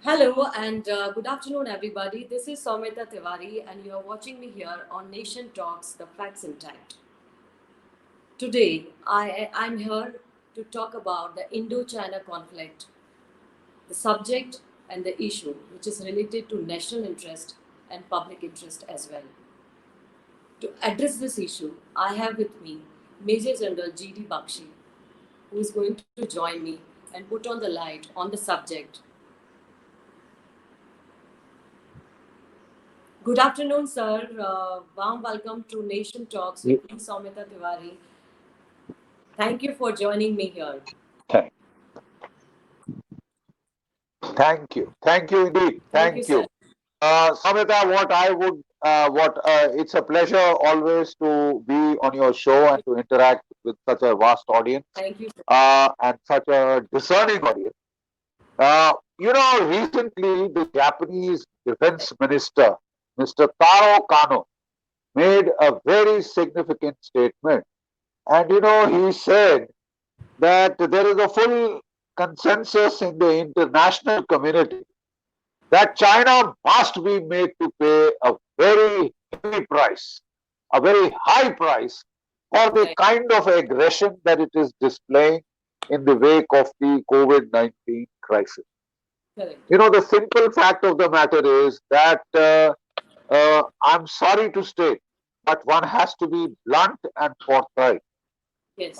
Hello and good afternoon, everybody. This is Saumyata Tiwari, and you are watching me here on Nation Talks, the Facts Intact. Today, I'm here to talk about the Indo China conflict, the subject and the issue, which is related to national interest and public interest as well. To address this issue, I have with me Major General G.D. Bakshi, who is going to join me and put on the light on the subject. Good afternoon, sir. Warm welcome to Nation Talks with me, Saumyata Tiwari. Thank you for joining me here. Thank thank you indeed. Thank you, Thank sir. you. Samita, it's a pleasure always to be on your show and to interact with such a vast audience Thank you, sir. and such a discerning audience. Recently the Japanese defense minister, Mr. Taro Kano, made a very significant statement. And he said that there is a full consensus in the international community that China must be made to pay a very heavy price, a very high price for the Right. kind of aggression that it is displaying in the wake of the COVID-19 crisis. Correct. The simple fact of the matter is that I'm sorry to state, but one has to be blunt and forthright. Yes.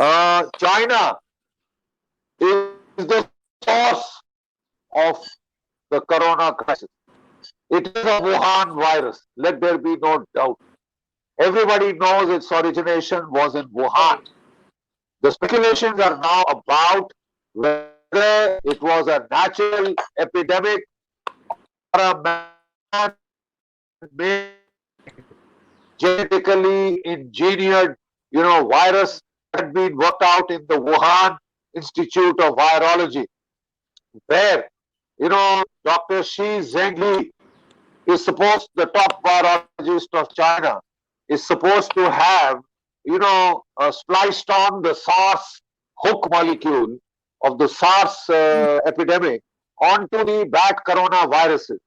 China is the source of the corona crisis. It is a Wuhan virus. Let there be no doubt. Everybody knows its origination was in Wuhan. Correct. The speculations are now about whether it was a natural epidemic or a man-made, genetically engineered, virus that had been worked out in the Wuhan Institute of Virology, where, Dr. Shi Zhengli is supposed, the top virologist of China, is supposed to have, spliced on the SARS hook molecule of the SARS epidemic onto the bat coronaviruses.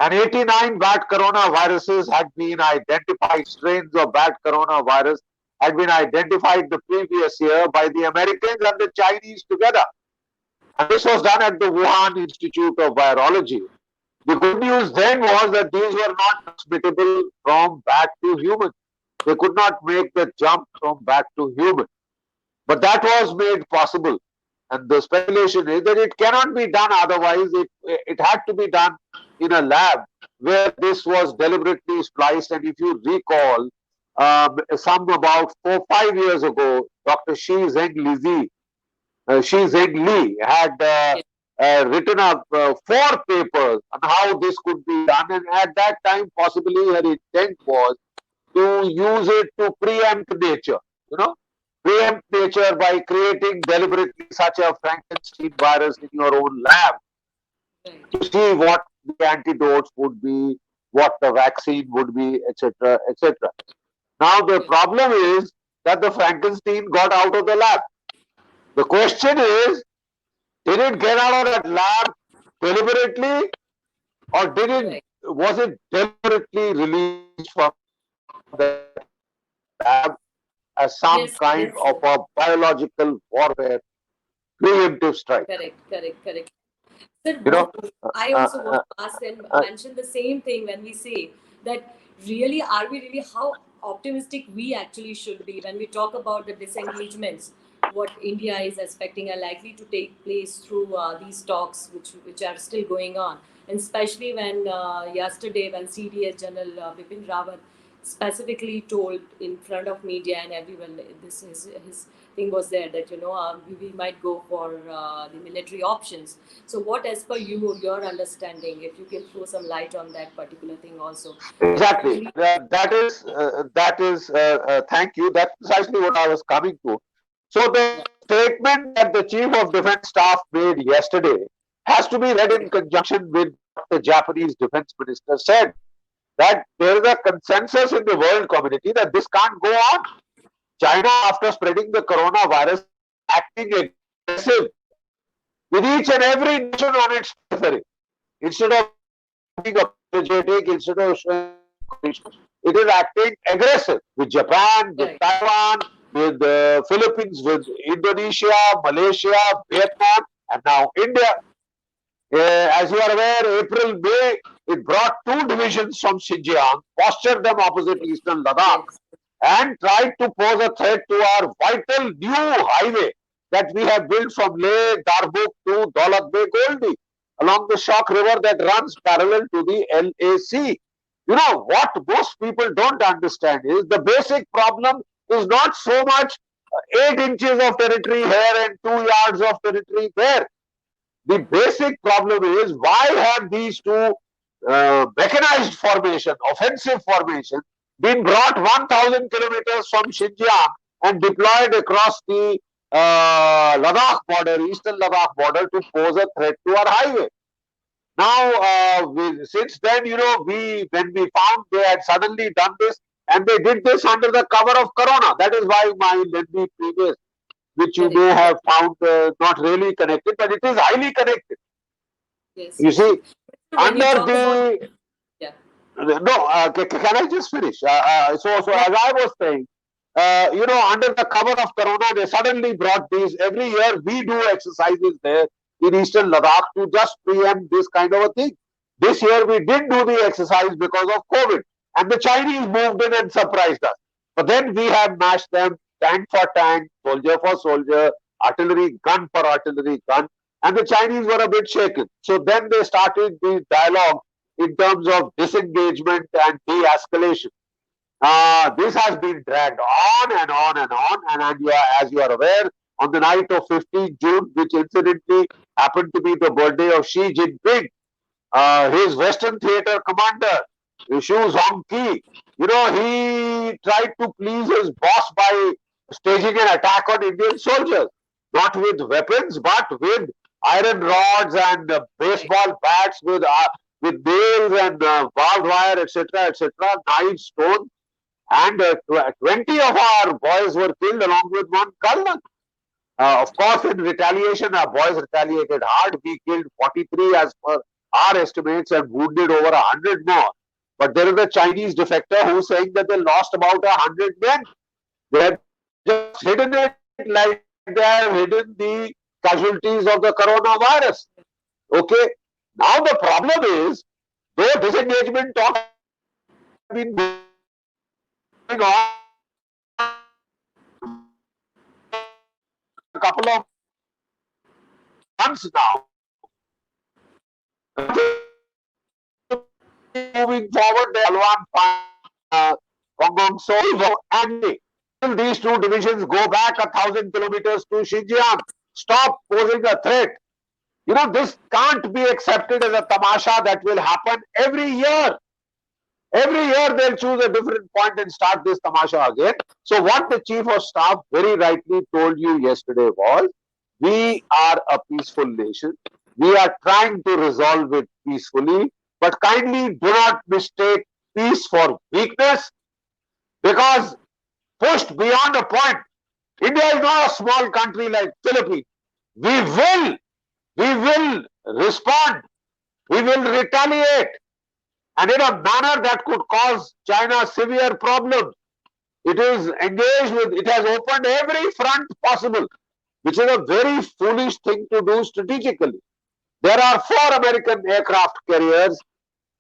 And 89 bat coronaviruses had been identified, strains of bat coronavirus had been identified the previous year by the Americans and the Chinese together. And this was done at the Wuhan Institute of Virology. The good news then was that these were not transmittable from bat to human. They could not make the jump from bat to human. But that was made possible. And the speculation is that it cannot be done otherwise. It had to be done in a lab where this was deliberately spliced. And if you recall, some about 4-5 years ago, Dr. Shi Zhengli had written up 4 papers on how this could be done, and at that time, possibly her intent was to use it to preempt nature, preempt nature by creating deliberately such a Frankenstein virus in your own lab Right. to see what the antidotes would be, what the vaccine would be, etc., etc. Now, the Right. problem is that the Frankenstein got out of the lab. The question is, did it get out of that lab deliberately, or Right. was it deliberately released from that lab as some kind of Yes. a Yes, sir. biological warfare preemptive strike? Correct. Correct. Correct. Sir, You what know, I uh, also want uh, to ask and uh, mention the same thing when we say that really are we really how optimistic we actually should be when we talk about the disengagements what India is expecting are likely to take place through these talks which are still going on, and especially when yesterday when CDS General Bipin Rawat specifically told in front of media and everyone, this is his thing was there that we might go for the military options. So what, as per you, your understanding, if you can throw some light on that particular thing also, that exactly. really. Thank you. That's precisely what I was coming to. So the Yeah. statement that the chief of defense staff made yesterday has to be read in Correct. conjunction with what the Japanese defense minister said, that there is a consensus in the world community that this can't go on. China, after spreading the coronavirus, acting aggressive with each and every nation on its periphery. instead of being apologetic, instead of showing cooperation, it is acting aggressive with Japan, with Right. Taiwan, with the Philippines, with Indonesia, Malaysia, Vietnam, and now India. As you are aware, April, May, it brought two divisions from Xinjiang, postured them opposite eastern Ladakh, Yes. and tried to pose a threat to our vital new highway that we have built from Leh, Darbuk to Daulat Beg Goldi along the Shock River that runs parallel to the LAC. You know, what most people don't understand is the basic problem is not so much 8 inches of territory here and 2 yards of territory there. The basic problem is why have these two mechanized formation, offensive formation, been brought 1,000 kilometers from Xinjiang and deployed across the Ladakh border, eastern Ladakh border to pose a threat to our highway. Now, since then, you know, when we found they had suddenly done this, and they did this under the cover of Corona. That is why my lengthy previous, which you may Correct. have Correct. found not really connected, but it is highly connected. Yes. You Yes. see, Yes. So when you under talk about, the yeah. no, can I just finish? So Yeah. as I was saying, you know, under the cover of Corona, they suddenly brought these. Every year we do exercises there in Eastern Ladakh to just preempt this kind of a thing. This year we didn't do the exercise because of COVID, and the Chinese moved in and surprised us. But then we have matched them tank for tank, soldier for soldier, artillery gun for artillery gun, and the Chinese were a bit shaken. So then they started the dialogue in terms of disengagement and de-escalation. This has been dragged on and on and on, and as you are aware, on the night of 15th June, which incidentally happened to be the birthday of Xi Jinping, his Western Theater commander, Shu Zongki, you know, he tried to please his boss by staging an attack on Indian soldiers, not with weapons, but with iron rods and Right. baseball bats with nails and barbed wire, etc., etc., knives, stones, and 20 of our boys were killed along with one colonel. Right. Of course, in retaliation, our boys retaliated hard. We killed 43 as per our estimates and wounded over 100 more. But there is a Chinese defector who's saying that they lost about 100 men. They have just hidden it like they have hidden the casualties of the coronavirus. Okay. Now the problem is, though disengagement talks have been going on for a couple of months now, nothing seems to be moving forward. There are Galwan, Kongong So, and until these two divisions go back 1,000 kilometers to Xinjiang, stop posing a threat. You know, this can't be accepted as a tamasha that will happen every year. Every year they'll choose a different point and start this tamasha again. So what the chief of staff very rightly told you yesterday was, we are a peaceful nation. We are trying to resolve it peacefully, but kindly do not mistake peace for weakness, because pushed beyond a point, India is not a small country like Philippines. We will, we will respond. We will retaliate, and in a manner that could cause China severe problems. It is engaged with, it has opened every front possible, which is a very foolish thing to do strategically. There are 4 American aircraft carriers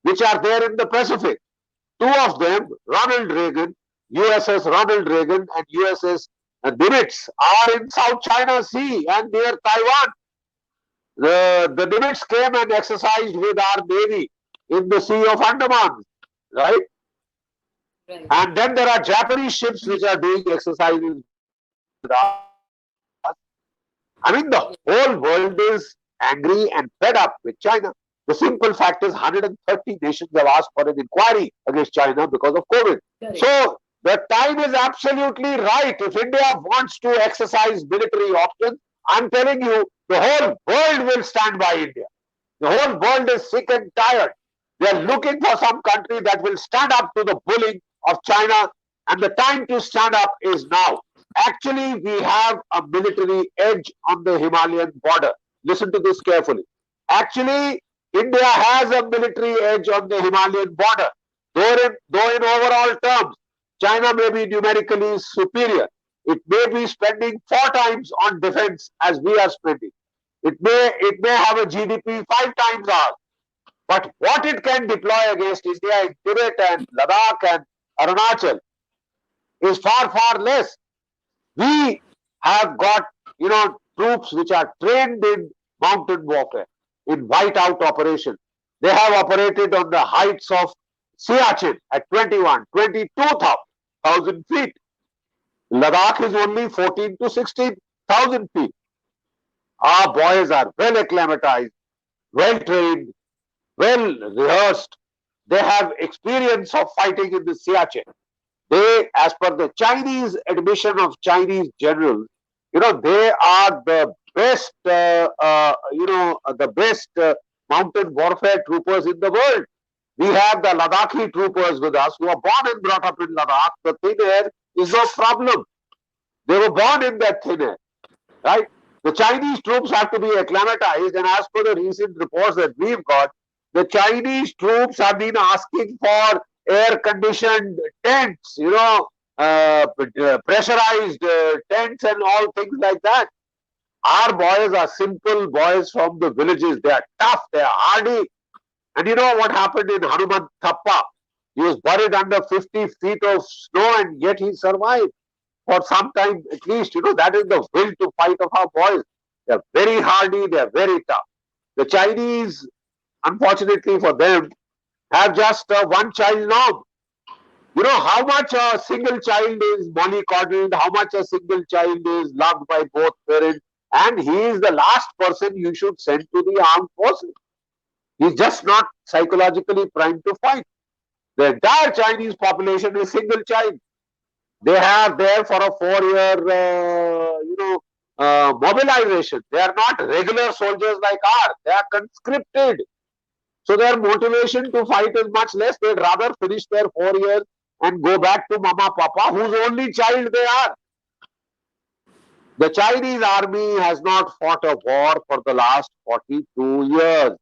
which are there in the Pacific. Two of them, Ronald Reagan, USS Ronald Reagan and USS Nimitz, are in South China Sea and near Taiwan. The Nimitz came and exercised with our Navy in the Sea of Andaman, right? Right. And then there are Japanese ships which are doing exercises with us. I mean, the whole world is angry and fed up with China. The simple fact is 130 nations have asked for an inquiry against China because of COVID. So Correct. the time is absolutely right. If India wants to exercise military options, I'm telling you, the whole world will stand by India. The whole world is sick and tired. They are looking Right. for some country that will stand up to the bullying of China, and the time to stand up is now. Actually, we have a military edge on the Himalayan border. Listen to this carefully. Actually, India has a military edge on the Himalayan border. Though in overall terms, China may be numerically superior. It may be spending 4 times on defense as we are spending. It may have a GDP 5 times ours. But what it can deploy against India in Tibet and Ladakh and Arunachal is far, far less. We have got, troops which are trained in mountain warfare, in whiteout operation. They have operated on the heights of Siachen at 21, 22,000 feet. Ladakh is only 14 to 16,000 feet. Our boys are well acclimatized, well trained, well rehearsed. They have experience of fighting in the Siachen. They, as per the Chinese admission of Chinese generals, they are the best, the best mountain warfare troopers in the world. We have the Ladakhi troopers with us who are born and brought up in Ladakh. The thin air is no problem. They were born in that thin air, right? The Chinese troops have to be acclimatized, and as per the recent reports that we've got, the Chinese troops have been asking for air-conditioned tents, pressurized tents and all things like that. Our boys are simple boys from the villages. They are tough, they are hardy. And you know what happened in Hanuman Thappa? He was buried under 50 feet of snow, and yet he survived for some time at least. That is the will to fight of our boys. They are very hardy, they are very tough. The Chinese, unfortunately for them, have just a one-child norm. You know how much a single child is mollycoddled, how much a single child is loved by both parents, and he is the last person you should send to the armed forces. He's just not psychologically primed to fight. The entire Chinese population is single child. They are there for a 4-year, mobilization. They are not regular soldiers like ours. They are conscripted. So their motivation to fight is much less. They'd rather finish their 4 years and go back to mama, papa, whose only child they are. The Chinese army has not fought a war for the last 42 years.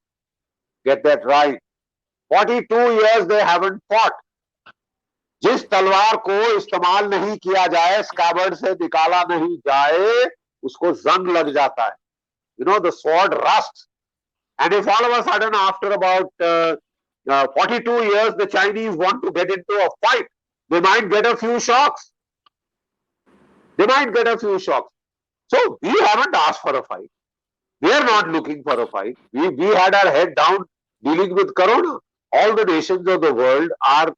Get that right. 42 years they haven't fought. जिस तलवार को इस्तेमाल नहीं किया जाए, स्कैबर्ड से निकाला नहीं जाए, उसको जंग लग जाता है. The sword rusts. And if all of a sudden after about 42 years the Chinese want to get into a fight, they might get a few shocks. So we haven't asked for a fight. We are not looking for a fight. We had our head down dealing with Corona. All the nations of the world are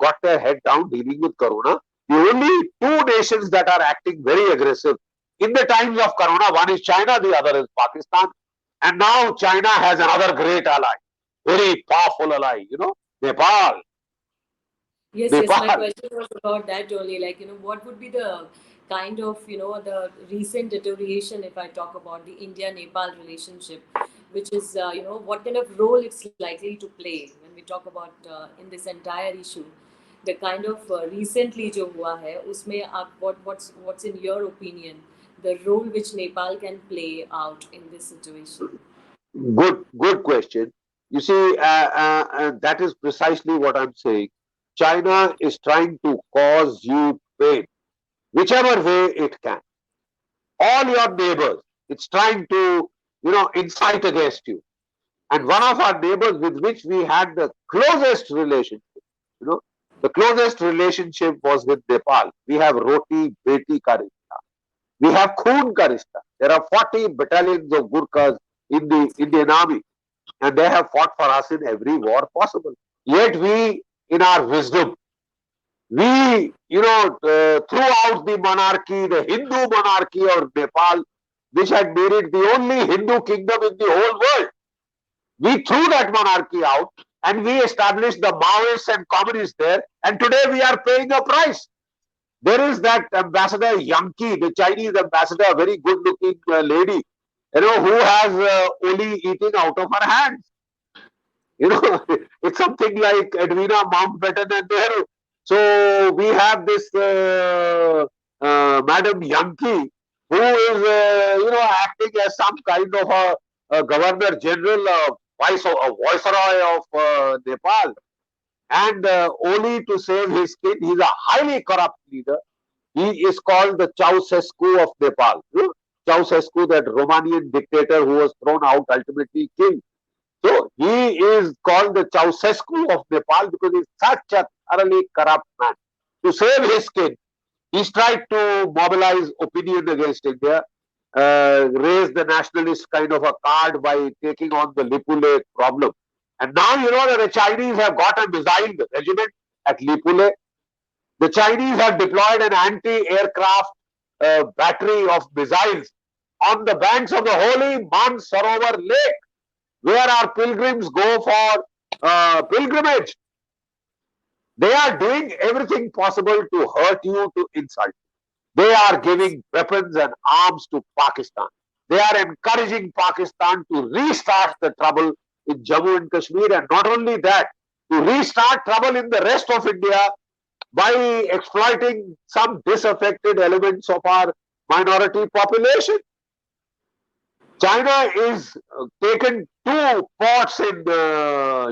got their head down dealing with Corona. The only two nations that are acting very aggressive in the times of Corona, one is China, the other is Pakistan. And now China has another great ally, very powerful ally, Nepal. Yes, my question was about that only. Like, what would be the kind of, the recent deterioration if I talk about the India-Nepal relationship, which is, what kind of role it's likely to play when we talk about in this entire issue. The kind of recently जो हुआ है उसमें आप what's in your opinion the role which Nepal can play out in this situation? Good question. You see, that is precisely what I'm saying. China is trying to cause you pain, whichever way it can. All your neighbors, it's trying to, incite against you. And one of our neighbors with which we had the closest relationship, the closest relationship was with Nepal. We have Roti Beti Ka Rishta. We have Khoon Ka Rishta. There are 40 battalions of Gurkhas in the Indian army, and they have fought for us in every war possible. Yet we, in our wisdom, we, throughout the monarchy, the Hindu monarchy of Nepal, which had made it the only Hindu kingdom in the whole world, we threw that monarchy out and we established the Maoists and communists there, and today we are paying a price. There is that ambassador Yankee, the Chinese ambassador, a very good-looking lady, who has only eating out of her hands. It's something like Edwina Mountbatten and Nehru. So we have this Madam Yankee, who is, acting as some kind of a governor general, viceroy of Nepal, and only to save his skin, he's a highly corrupt leader. He is called the Ceausescu of Nepal. You know, Ceausescu, that Romanian dictator who was thrown out, ultimately killed. So he is called the Ceausescu of Nepal because he's such a thoroughly corrupt man. To save his skin, he's tried to mobilize opinion against India, raise the nationalist kind of a card by taking on the Lipule problem. And now you know that the Chinese have got a missile regiment at Lipule. The Chinese have deployed an anti-aircraft battery of missiles on the banks of the holy Mansarovar lake, where our pilgrims go for pilgrimage. They are doing everything possible to hurt you, to insult. They are Yes. giving weapons and arms to Pakistan. They are encouraging Pakistan to restart the trouble in Jammu and Kashmir, and not only that, to restart trouble in the rest of India by Yes. exploiting some disaffected elements of our minority population. China is taken two ports in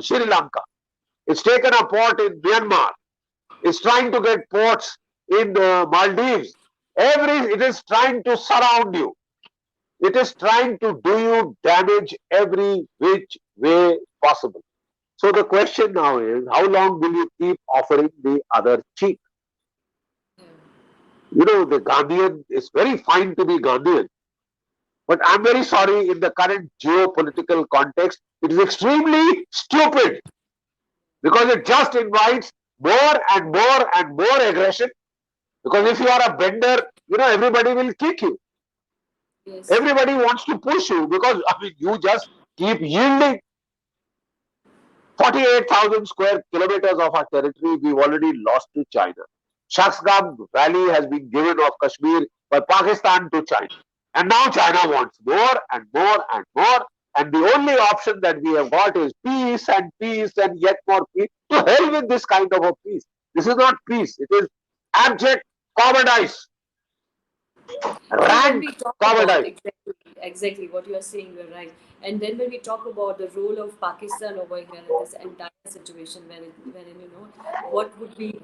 Sri Lanka. It's taken a port in Myanmar. It's trying to get ports in Maldives. It is trying to surround you. It is trying to do you damage every which way possible. So the question now is, how long will you keep offering the other cheek? Yeah. You know, the Gandhian is very fine to be Gandhian, but I'm very sorry, in the current geopolitical context, it is extremely stupid because it just invites more and more and more aggression. Because if you are a bender, you know, everybody will kick you. Yes. Everybody wants to push you because, I mean, you just keep yielding. 48,000 square kilometers of our territory we've already lost to China. Shaksgam Valley has been given of Kashmir by Pakistan to China. And now China wants more and more and more. And the only option that we have got is peace and yet more peace. To hell with this kind of a peace. This is not peace. It is abject cowardice, See, when rank we talk about cowardice. exactly what you are saying, you're right. And then when we talk about the role of Pakistan over here in this entire situation, wherein what would be,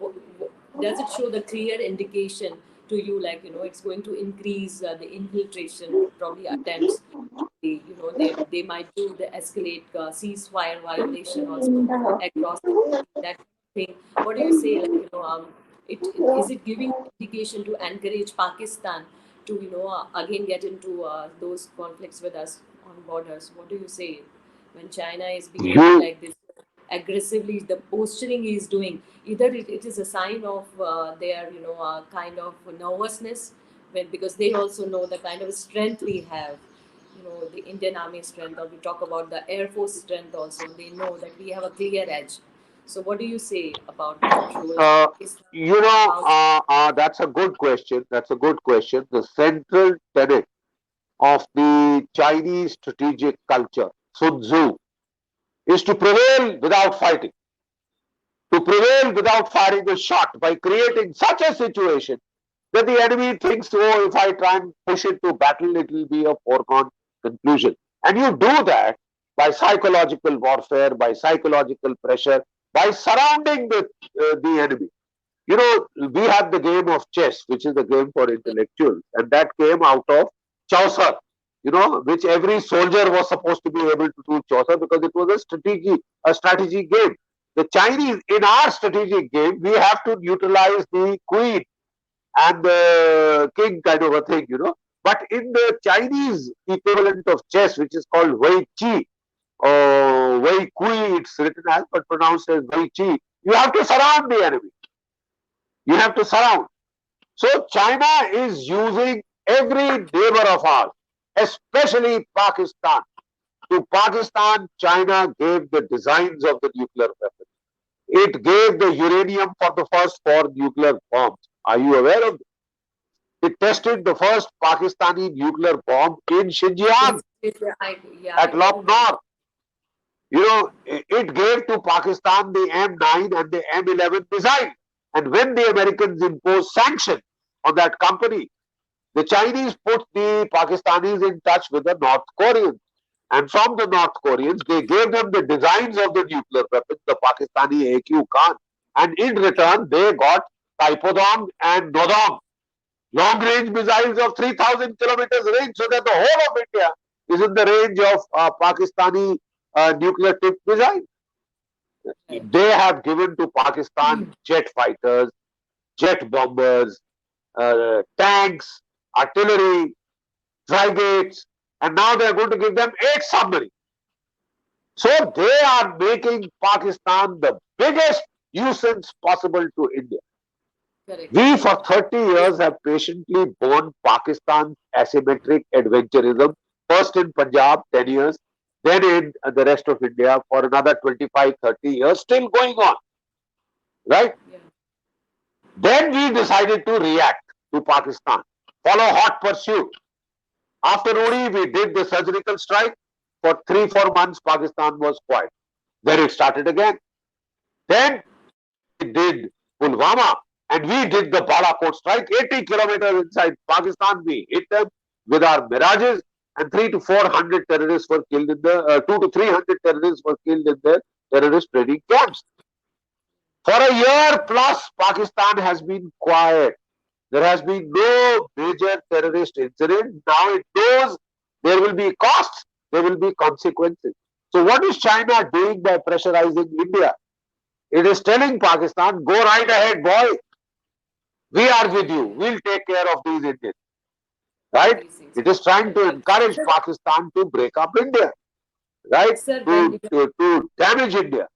does it show the clear indication to you, like it's going to increase the infiltration, probably attempts. They might do the escalate ceasefire violation also across the country, that thing. What do you say? Like is it giving indication to encourage Pakistan to again get into those conflicts with us on borders? What do you say when China is behaving You like this aggressively? The posturing he is doing, either it is a sign of their kind of nervousness, because they also know the kind of strength we have, the Indian Army strength, or we talk about the Air Force strength also. They know that we have a clear edge. So, what do you say about that role of Uh, Pakistan you and know, how? that's a good question. That's a good question. The central tenet of the Chinese strategic culture, Sun Tzu, is to prevail without fighting, to prevail without firing a shot by creating such a situation that the enemy thinks, oh, if I try and push it to battle, it will be a foregone conclusion. And you do that by psychological warfare, by psychological pressure, by surrounding the enemy. You know, we have the game of chess, which is the game for intellectuals, and that came out of Chaucer, you know, which every soldier was supposed to be able to do Chaucer because it was a strategy game. The Chinese, in our strategic game, we have to neutralize the queen and the king kind of a thing, you know. But in the Chinese equivalent of chess, which is called Wei Qi or Wei Kui, it's written as but pronounced as Wei Qi, you have to surround the enemy. You have to surround. So China is using every neighbor of ours, especially Pakistan. To Pakistan, China gave the designs of the nuclear weapon. It gave the uranium for the first four nuclear bombs. Are you aware of this? It tested the first Pakistani nuclear bomb in Xinjiang Yeah, I at do know that. Lopnor. You know, it gave to Pakistan the M9 and the M11 missile. And when the Americans imposed sanctions on that company, the Chinese put the Pakistanis in touch with the North Koreans. and from the North Koreans. They gave them the designs of the nuclear weapons, the Pakistani AQ Khan, and in Okay. return they got Taipodong and Nodong, long-range missiles of 3,000 kilometers range, so that the whole of India is in the range of Pakistani nuclear-tipped missiles. Right. They have given to Pakistan jet fighters, jet bombers, tanks, artillery, frigates, and now they are going to give them 8 submarines. So they are making Pakistan the biggest nuisance possible to India. Correct. We for Correct. 30 years have patiently borne Pakistan's asymmetric adventurism, first in Punjab 10 years, then in the rest of India for another 25, 30 years, still going on, right? Yeah. Then we decided to react to Pakistan, follow hot pursuit. After Yes. Uri, we did the surgical strike. For 3, 4 months, Pakistan was quiet. Then it started again. Then we did Pulwama and we did the Balakot strike, 80 kilometers inside Pakistan. We hit them with our mirages, and 300 to 400 terrorists were killed in the 200 to 300 terrorists were killed in the terrorist training camps. For a year plus, Pakistan has been quiet. There has been no major terrorist incident. Now it knows there will be costs, there will be consequences. So, what is China doing by pressurizing India? It is telling Pakistan, go right ahead, boy. We are Yeah. with you. We'll take care of these Indians. Right? These things. It is trying Right. to Right. encourage Sir, Pakistan to break up India. Right? sir, To damage India.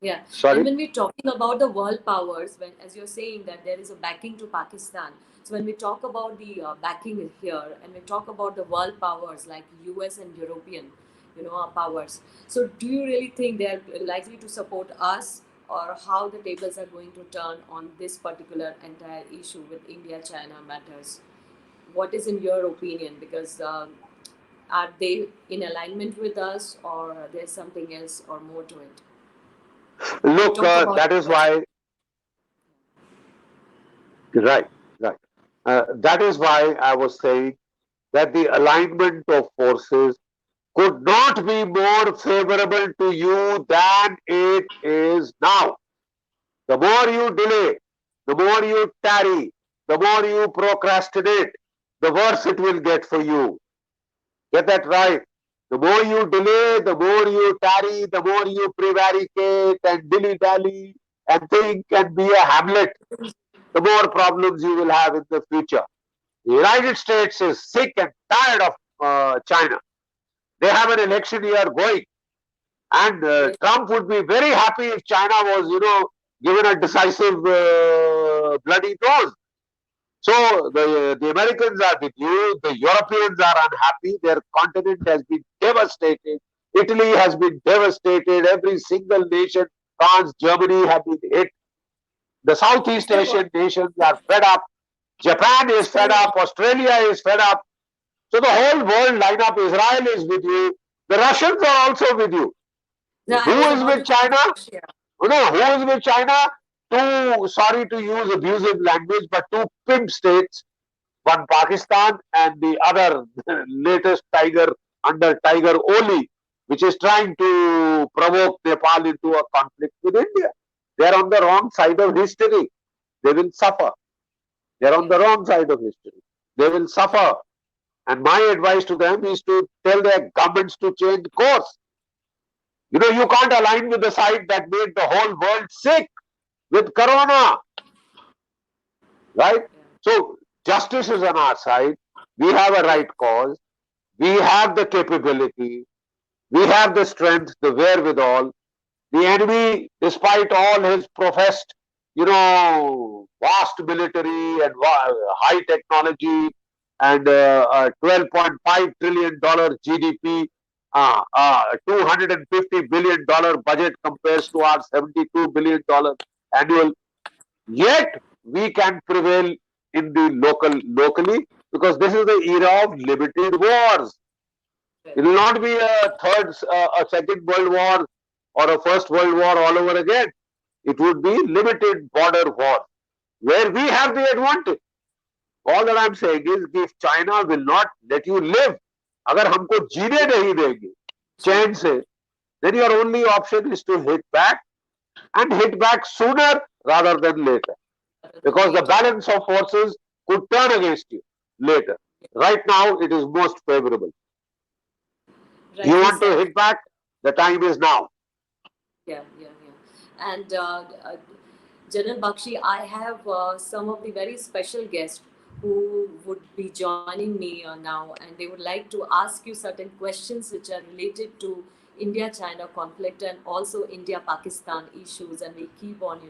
yeah, and Sorry. when we're talking about the world powers, when as you're saying that there is a backing to Pakistan, so when we talk about the backing here, and we talk about the world powers like U.S. and European, powers. So, do you really think they are likely to support us, or how the tables are going to turn on this particular entire issue with India-China matters? What is in your opinion? Because are they in alignment with us, or there's something else or more to it? When we Look, talk about that is India, why, right, right. That is why I was saying that the alignment of forces could not be more favorable to you than it is now. The more you delay, the more you tarry, the more you procrastinate, the worse it will get for you. Get that right. The more you delay, the more you tarry, the more you prevaricate and dilly dally and think and be a Hamlet, the more problems you will have in the future. The United States is sick and tired of China. They have an election year going, and yes, Trump would be very happy if China was, given a decisive bloody nose. So the Americans are with you, the Europeans are unhappy, their continent has been devastated, Italy has been devastated, every single nation, France, Germany have been hit, the Southeast sir, what? Asian nations are fed up, Japan is fed Sir, up, Australia is fed up, so the whole world lineup, Israel is with you, the Russians are also with you. no, I Who was is about with to come China? to Russia. No, Yeah, who is with China? Two, sorry to use abusive language, but two pimp states, one Pakistan and the other latest tiger under Tiger Oli, which is trying to provoke Nepal into a conflict with India. They are on the wrong side of history. They will suffer. They are on yeah, the wrong side of history. They will suffer. And my advice to them is to tell their governments to change course. You can't align with the side that made the whole world sick with corona, right? yeah, So justice is on our side. We have a yeah, right cause. We have the capability. We have the strength, the wherewithal. The enemy, despite all his professed, vast military and high technology and $12.5 trillion GDP, $250 billion budget compares to our $72 billion annual. Yet we can prevail in the locally, because this is the era of limited wars. It right, will not be a second world war or a first world war all over again. It would be limited border war where we have the advantage. All that I'm saying is, if China will not let you live अगर हमको जीने नहीं देंगे चैन से, then your only option is to hit back, and hit back sooner rather than later, rather than because the later. balance of forces could turn against you later. Right now, it is most favorable. You Rightly want to said. hit back? The time is now. Yeah, yeah, yeah. And General Bakshi, I have some of the very special guests who would be joining me now, and they would like to ask you certain questions which are related to India-China conflict and also India-Pakistan issues. And we keep on,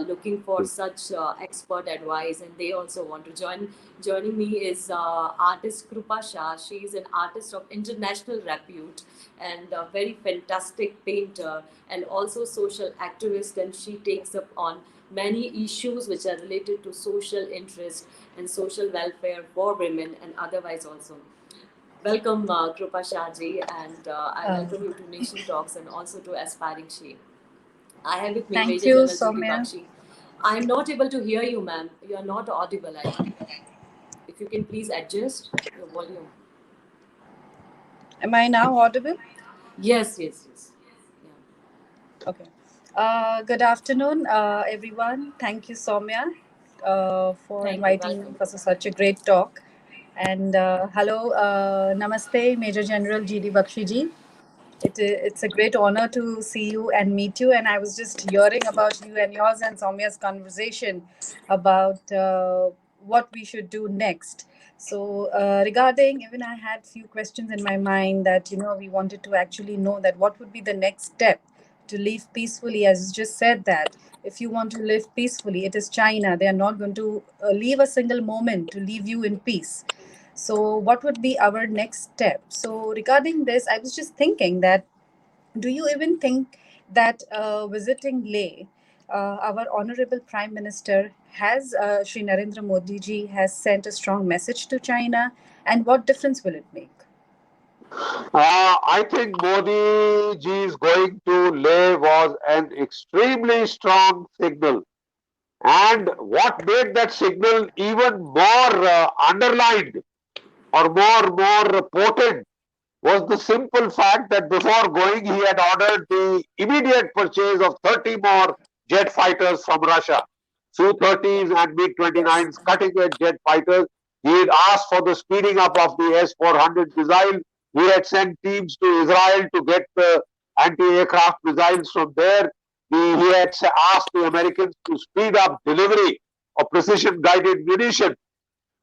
looking for such expert advice, and they also want to join. Joining me is artist Krupa Shah. She is an artist of international repute and a very fantastic painter and also social activist, and she takes up on many issues which are related to social interest and social welfare for women and otherwise also. Welcome, Krupa Shahji, and I Uh, welcome you to Nation Talks and also to Aspiring She. I have with me Thank Major you, General Judy Soumya. Bakshi. I'm not able to hear you, ma'am. You are not audible, I think. If you can please adjust your volume. Am I now audible? Yes, yes, yes. Yeah. Okay. Good afternoon, everyone. Thank you, Soumya, for Thank you. inviting me Welcome. for such a great talk. And hello, Namaste, Major General GD Bakshi ji. It's a great honor to see you and meet you. And I was just hearing about you and yours and Soumya's conversation about what we should do next. So regarding, even I had few questions in my mind that we wanted to actually know that what would be the next step to live peacefully. As you just said that if you want to live peacefully, it is China. They are not going to leave a single moment to leave you in peace. So, what would be our next step? So, regarding this, I was just thinking that do you even think that visiting Leh, our honorable Prime Minister has, Sri Narendra Modi ji, has sent a strong message to China? And what difference will it make? I think Modi ji's going to Leh was an extremely strong signal. And what made that signal even more underlined or more potent was the simple fact that before going, he had ordered the immediate purchase of 30 more jet fighters from Russia. Su-30s and Yes. MiG-29s, cutting-edge jet fighters. He had asked for the speeding up of the S-400 missile. He had sent teams to Israel to get the anti-aircraft missiles from there. He had asked the Americans to speed up delivery of precision-guided munition.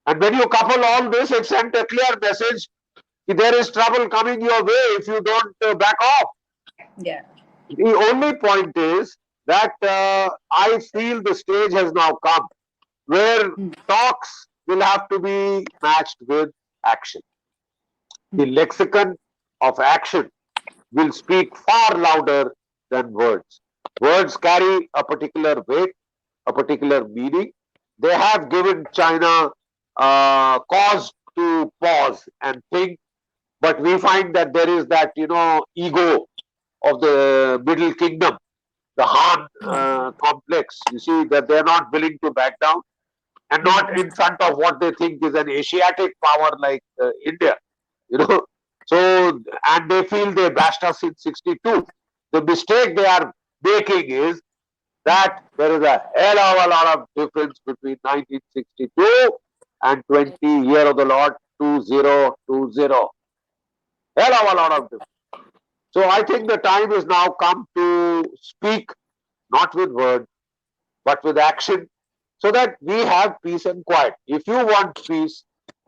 And when you couple all this, it sent a clear message: there is trouble coming your way if you don't back off. Yeah. The only point is that I feel the stage has now come where Mm, talks will have to be matched with action. The mm, lexicon of action will speak far louder than words. Words carry a particular weight, a particular meaning. They have given China cause to pause and think, but we find that there is that ego of the Middle Kingdom, the Han complex. You see that they are not willing to back down, and mm, not in front of what they think is an Asiatic power like India. You know, so and they feel they bashed us in '62. The mistake they are making is that there is a hell of a lot of difference between 1962 and 20 year of the Lord 2020. Hell of a lot of difference. So I think the time is now come to speak not with words but with action, so that we have peace and quiet. If you want peace,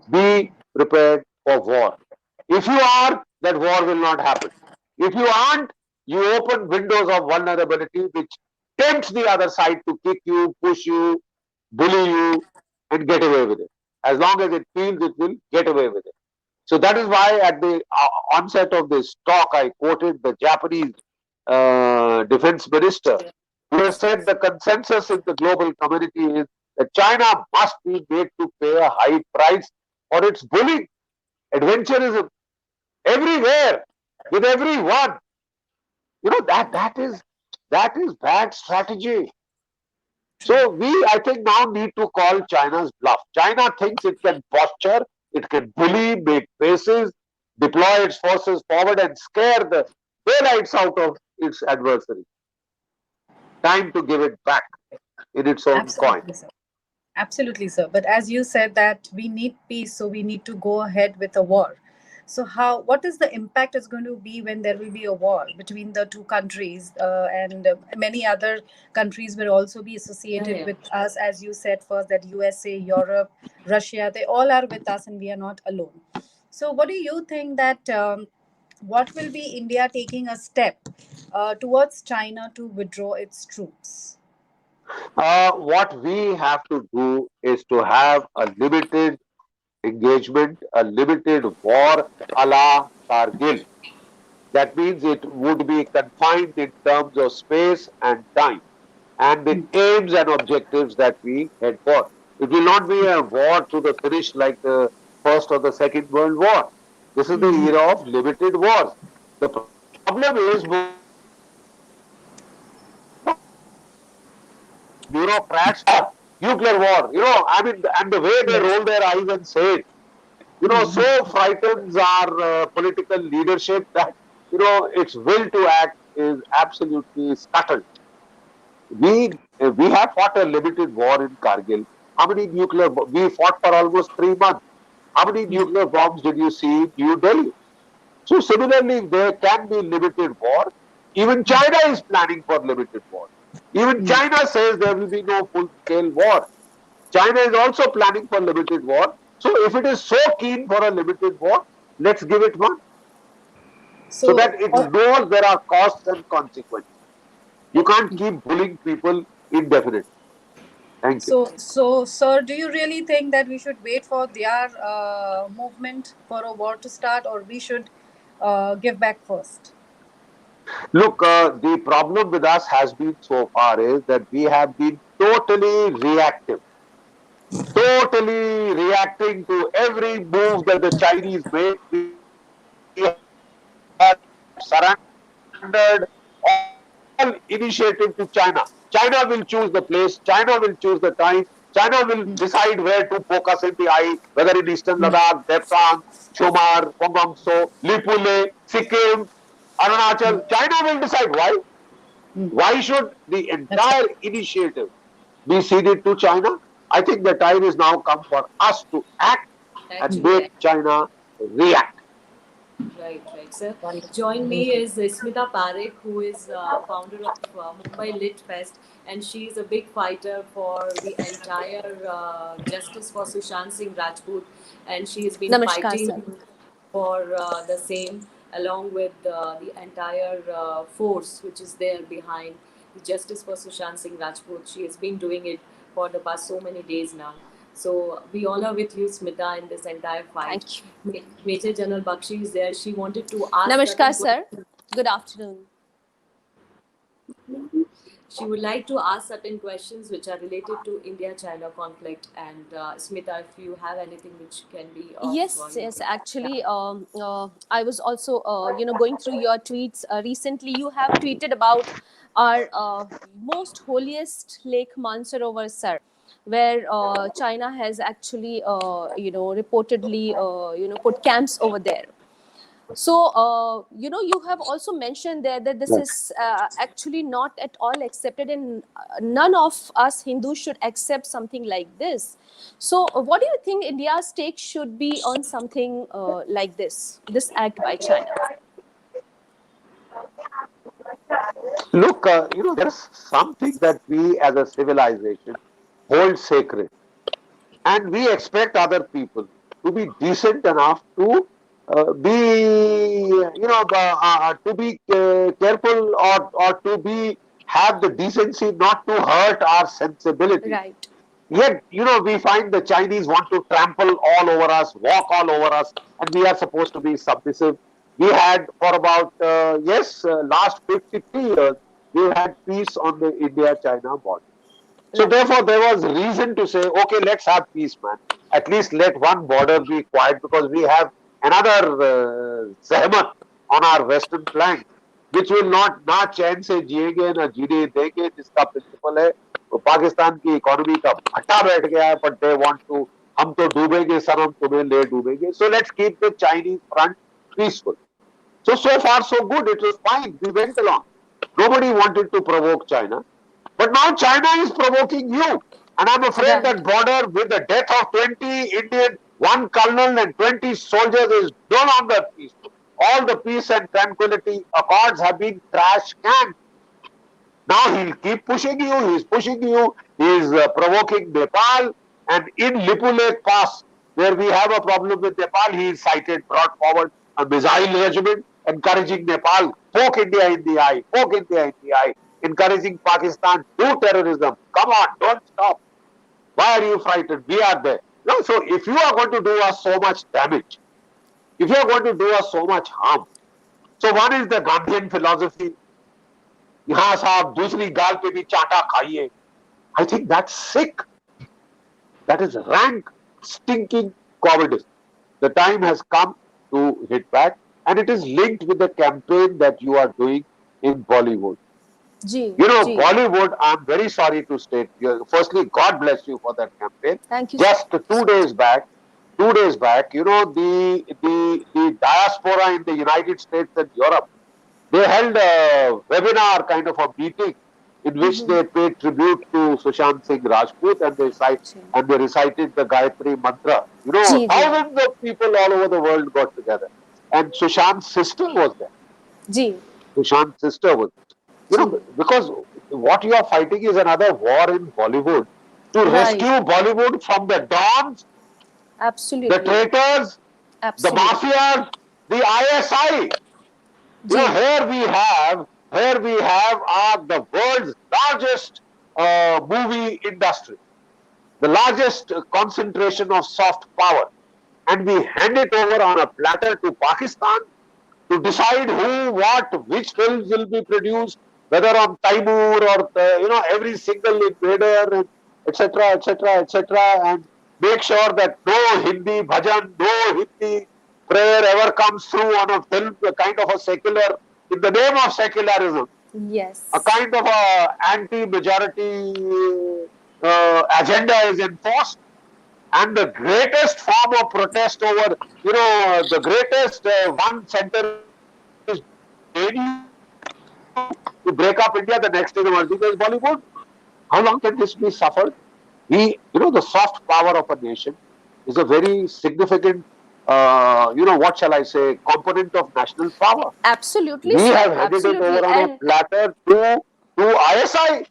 be prepared for war. If you are, that war will not happen. If you aren't, you open windows of vulnerability which tempts the other side to kick you, push you, bully you, and get away with it. As long as it feels, it will get away with it. So that is why at the onset of this talk, I quoted the Japanese defense minister, who has said the consensus in the global community is that China must be made to pay a high price for its bullying, adventurism, everywhere, with everyone. That is bad strategy. true. So we, I think, now need to call China's bluff. China thinks it can posture, it can bully, make faces, deploy its forces forward and scare the daylights out of its adversary. Time to give it back in its own coin. Absolutely, sir. Absolutely, sir. But as you said that we need peace, so we need to go ahead with a war. So how? What is the impact is going to be when there will be a war between the two countries, and many other countries will also be Yeah, associated yeah. with us, as you said first that USA, Europe, Russia, they all are with us, and we are not alone. So, what do you think that? What will be India taking a step towards China to withdraw its troops? What we have to do is to have a limited engagement, a limited war a la Kargil. That means it would be confined in terms of space and time and the aims and objectives that we head for. It will not be a war to the finish like the First or the Second World War. This is the era of limited wars. The problem is most of our bureaucrats are nuclear war. I mean, and the way they Yes. roll their eyes and say it, so frightens our political leadership that, its will to act is absolutely scuttled. We have fought a limited war in Kargil. How many we fought for almost 3 months. How many nuclear bombs did you see in New Delhi? So similarly, there can be limited war. Even China is planning for limited war. Even China says there will be no full-scale war. China is also planning for limited war. So if it is so keen for a limited war, let's give it one so So, that it knows there are costs and consequences. You can't keep bullying people indefinitely. Thank you. sir, do you really think that we should wait for their movement for a war to start, or we should give back first? Look, the problem with us has been so far is that we have been totally reacting to every move that the Chinese make. We have surrendered all initiative to China. China will choose the place, China will choose the time, China will decide where to poke us in the eye, whether in Eastern Ladakh, Depsang, Shumar, Pongongso, Lipule, Sikkim, Arunachal. China will decide. Why? Why should the entire initiative That's right. be ceded to China? I think the time is now come for us to act and make China Actually, react. right, right, sir. Wonderful. Join me Amazing. is Smita Parekh, who is founder of Mumbai Lit Fest, and she is a big fighter for the entire justice for Sushant Singh Rajput, and she has been Namaskar, fighting sir. for the same, along with the entire force which is there behind the justice for Sushant Singh Rajput. She has been doing it for the past so many days now. So we all are with you, Smita, in this entire fight. Thank you. Major General Bakshi is there. She wanted to ask Namaskar, certain sir. questions. Good afternoon. She would like to ask certain questions which are related to India-China conflict. And Smita, if you have anything which can be of, Yes, yes. yeah. Actually, I was also, going through your tweets recently. You have tweeted about our most holiest lake, Mansarovar, sir, where China has actually, reportedly, put camps over there. So, you have also mentioned there that this is actually not at all accepted, and none of us Hindus should accept something like this. So, what do you think India's take should be on something like this act by China? Look, there are some things that we as a civilization hold sacred, and we expect other people to be decent enough to to be careful or to be have the decency not to hurt our sensibilities. Right. Yet, we find the Chinese want to trample all over us, walk all over us, and we are supposed to be submissive. We had for about, last 53 years, we had peace on the India-China border. So Right. therefore, there was reason to say, okay, let's have peace, man. At least let one border be quiet because we have another Sehmat on our western flank, which will not ना चैन से जिएंगे ना जीने देंगे जिसका principal है तो पाकिस्तान की इकोनॉमी का भट्टा बैठ गया है but they want to हम तो डूबेंगे सर हम तुम्हें ले डूबेंगे so let's keep the Chinese front peaceful. So far so good. It was fine. We went along. Nobody wanted to provoke China. But now China is provoking you. And I'm afraid Right. that border with the death of 20 Indian, one colonel and 20 soldiers is no longer peaceful. All the peace and tranquility accords have been trash canned. Now he'll keep pushing you, he's pushing you, he's provoking Nepal. And in Lipulek Pass, where we have a problem with Nepal, he cited, brought forward a missile regiment, encouraging Nepal, poke India in the eye, poke India in the eye, encouraging Pakistan, do terrorism. Come on, don't stop. Why are you frightened? We are there. No, so if you are going to do us so much damage, if you are going to do us so much harm, so one is the Gandhian philosophy, यहाँ साहब दूसरी गाल पे भी चाटा खाइए. I think that's sick. That is rank, stinking cowardice. The time has come to hit back, and it is linked with the campaign that you are doing in Bollywood. Ji, You know, ji. Bollywood, I'm very sorry to state, firstly, God bless you for that campaign. Thank you Just so much. 2 days back, you know, the diaspora in the United States and Europe, they held a webinar kind of a meeting in which Mm-hmm. they paid tribute to Sushant Singh Rajput, and Ji, they recited the Gayatri mantra. You know, ji, ji. thousands of people all over the world got together, and Sushant's sister was there. Ji, Sushant's sister was, you ji. know, because what you are fighting is another war in Bollywood to Right. rescue Bollywood from the dons, the Absolutely. traitors, the Absolutely. mafias, the ISI. You know, Ji. here we have the world's largest movie industry, the largest concentration of soft power, and we hand it over on a platter to Pakistan to decide who, what, which films will be produced, whether on Taimur or every single invader, and etc., etc., etc., and make sure that no Hindi bhajan, no Hindi prayer ever comes through on a film, a kind of a secular, in the name of secularism, a Yes. kind of a anti-majority agenda is enforced, and the greatest form of protest over, the greatest one center is JNU to break up India. The next day, the multiple is Bollywood. How long can this be suffered? The soft power of a nation is a very significant, what shall I say, component of national power. Absolutely, We sir. have handed it Absolutely. over on a And platter to ISI.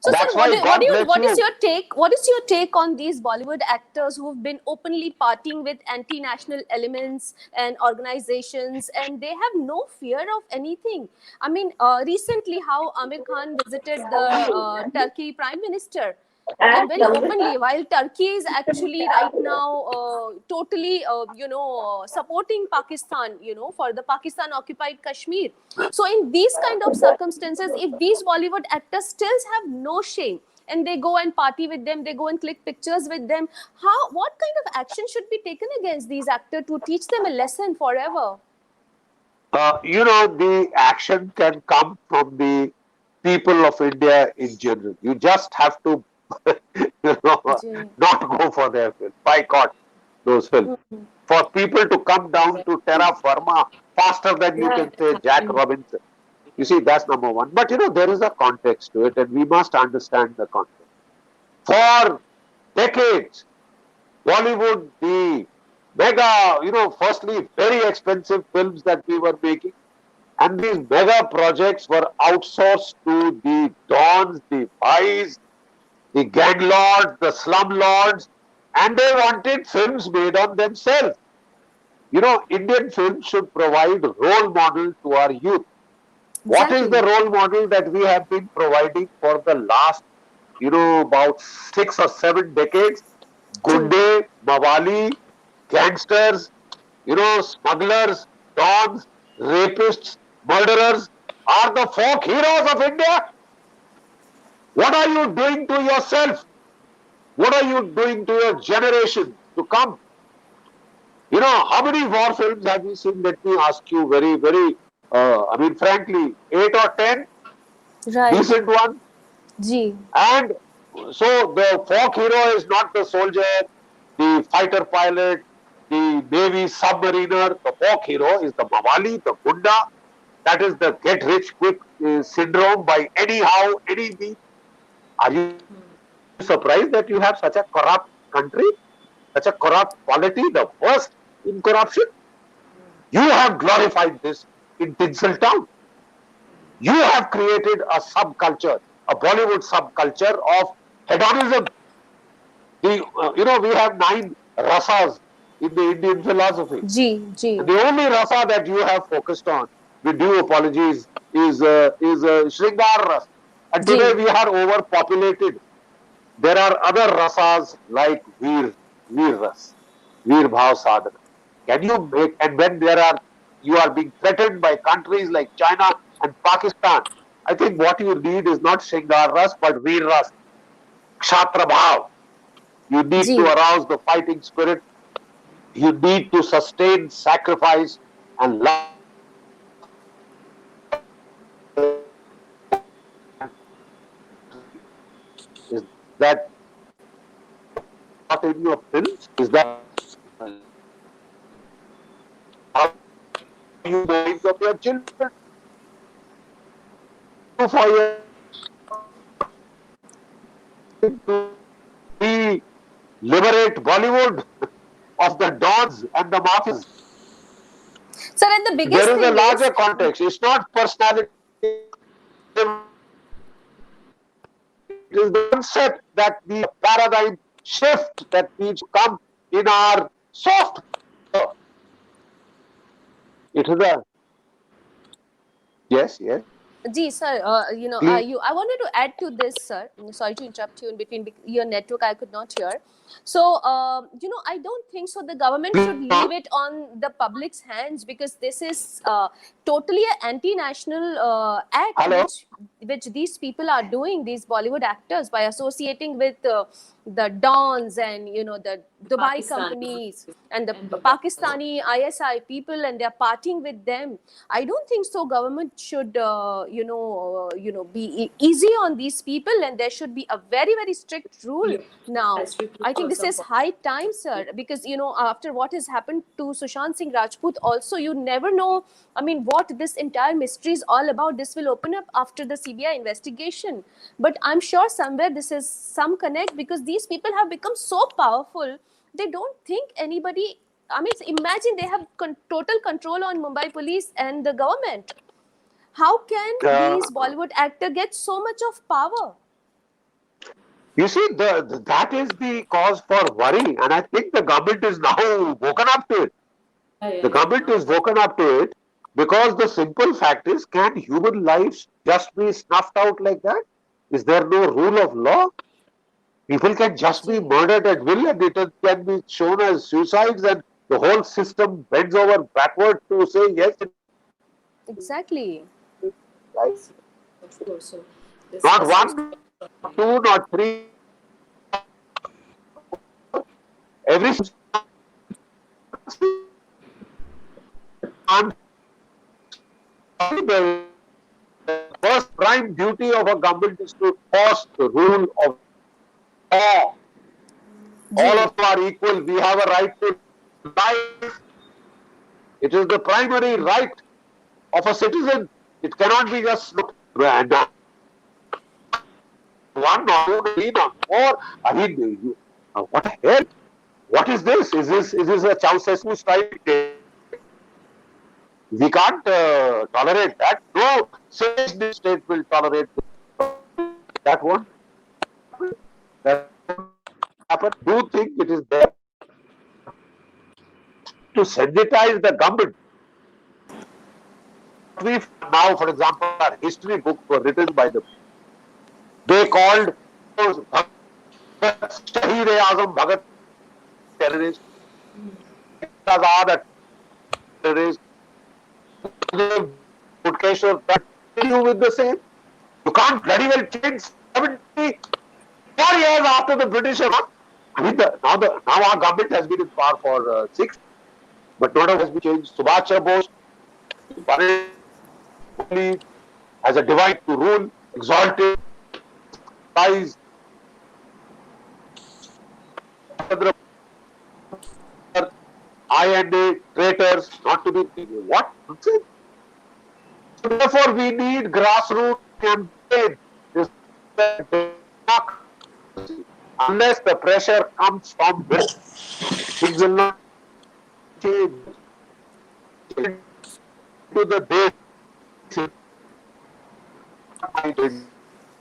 so, sir, That's why God bless what is you. your take? What is your take on these Bollywood actors who have been openly partying with anti-national elements and organizations, and they have no fear of anything? I mean, recently, how Amir Khan visited the Turkey Prime Minister, and very openly, while Turkey is actually right now totally supporting Pakistan, for the Pakistan occupied Kashmir. So in these kind of circumstances, if these Bollywood actors still have no shame and they go and party with them, they go and click pictures with them, what kind of action should be taken against these actors to teach them a lesson forever? The action can come from the people of India in general. You just have to, Ji. not go for their film, boycott those films. For people to come down to terra firma faster than you can say Jack Robinson. You see, that's number one. But there is a context to it, and we must understand the context. For decades, Bollywood, the mega, firstly, very expensive films that we were making, and these mega projects were outsourced to the dons, the bhais, the gang lords, the slum lords, and they wanted films made on themselves. Indian films should provide role model to our youth. What is the Exactly. role model that we have been providing for the last, about 6 or 7 decades? True. Gunde, Mawali, gangsters, smugglers, dons, rapists, murderers are the folk heroes of India. What are you doing to yourself? What are you doing to your generation to come? How many war films have you seen? Let me ask you very, very, frankly, 8 or 10 Right. decent ones. Ji. And so the folk hero is not the soldier, the fighter pilot, the Navy submariner, the folk hero is the Mawali, the Gunda. That is the get rich quick syndrome by anyhow, any means. Are you surprised that you have such a corrupt country, such a corrupt polity, the worst in corruption? You have glorified this in Tinsel Town. You have created a subculture, a Bollywood subculture of hedonism. We have 9 rasas in the Indian philosophy. Ji ji And the only rasa that you have focused on, with due apologies, is Shringar ras. And ji today we are overpopulated. There are other rasas like Veer ras, Veer Bhav Sadhana. Can you make, and when you are being threatened by countries like China and Pakistan, I think what you need is not Shringar ras, but Veer ras, Kshatra Bhav. You need to ji arouse the fighting spirit. You need to sustain sacrifice and love for your country. Is that not in your films? Is that how you the lives of your children? You for your to liberate Bollywood of the dons and the mafias. sir, and the biggest There is a thing larger is, context. It's not personality it is the concept that the paradigm shift that needs to come in our soft power. It is a yes, ji sir, please. I wanted to add to this, sir. Sorry to interrupt you in between. Your network I could not hear. So, I don't think so. The government should leave it on the public's hands, because this is totally an anti-national act Hello. which these people are doing. These Bollywood actors, by associating with the dons and the Dubai Pakistani companies and the and the Pakistani ISI people, and they're partying with them. I don't think so. Government should, be easy on these people, and there should be a very, very strict rule yeah, now. has to I think for this some is high time, sir, because after what has happened to Sushant Singh Rajput, also you never know. I mean, what this entire mystery is all about. This will open up after the CBI investigation, but I'm sure somewhere this is some connect, because these people have become so powerful. They don't think anybody. I mean, imagine they have total control on Mumbai police and the government. How can these Uh, Bollywood actor get so much of power? you see, that is the cause for worry, and I think the government is now woken up to it. The yeah. government is woken up to it because the simple fact is, can human lives just be snuffed out like that? Is there no rule of law? People can just be Gee, murdered at will and it can be shown as suicides and the whole system bends over backward to say yes, it is exactly. right. Of course. So this Not this one, was not two, not three, every the first prime duty of a government is to enforce the rule of law. All Gee, of us are equal. We have a right to life. It is the primary right of a citizen. It cannot be just and one, not two, not three, not four. I mean, what the hell? What is this? Is this a Ceausescu style dictatorship? We can't tolerate that. No civilized state will tolerate that. Won't happen. That won't happen. Do think it is there to sensitize the government. What we now, for example, our history books were written by the. They called Shahid Azam Bhagat terrorist, Azad a terrorist, Mutkeshwar continue with the same. You can't bloody well change 74 years after the British have gone. I mean, now our government has been in power for 6, but not has been changed. Subhash Chandra Bose, has a divine to rule, exalted, rise, INA traitors not to be treated. What nonsense! So therefore, we need grassroots campaign. This democracy. Unless the pressure comes from within, things will not change. To the basics,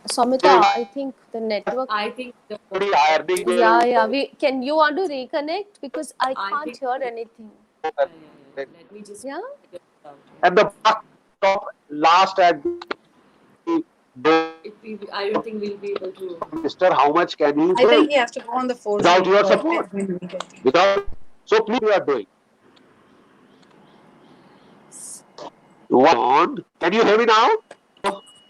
Samita, I think the network. I think the ironing voice Yeah, will. yeah. We can you want to reconnect because I I can't think hear anything. Let me just Yeah. figure it out. And the top last at the I don't think we'll be able to. minister, how much can he I think do he has to go on the without 4G your support? admin week, I think. Without so please you are doing. On. Can you hear me now?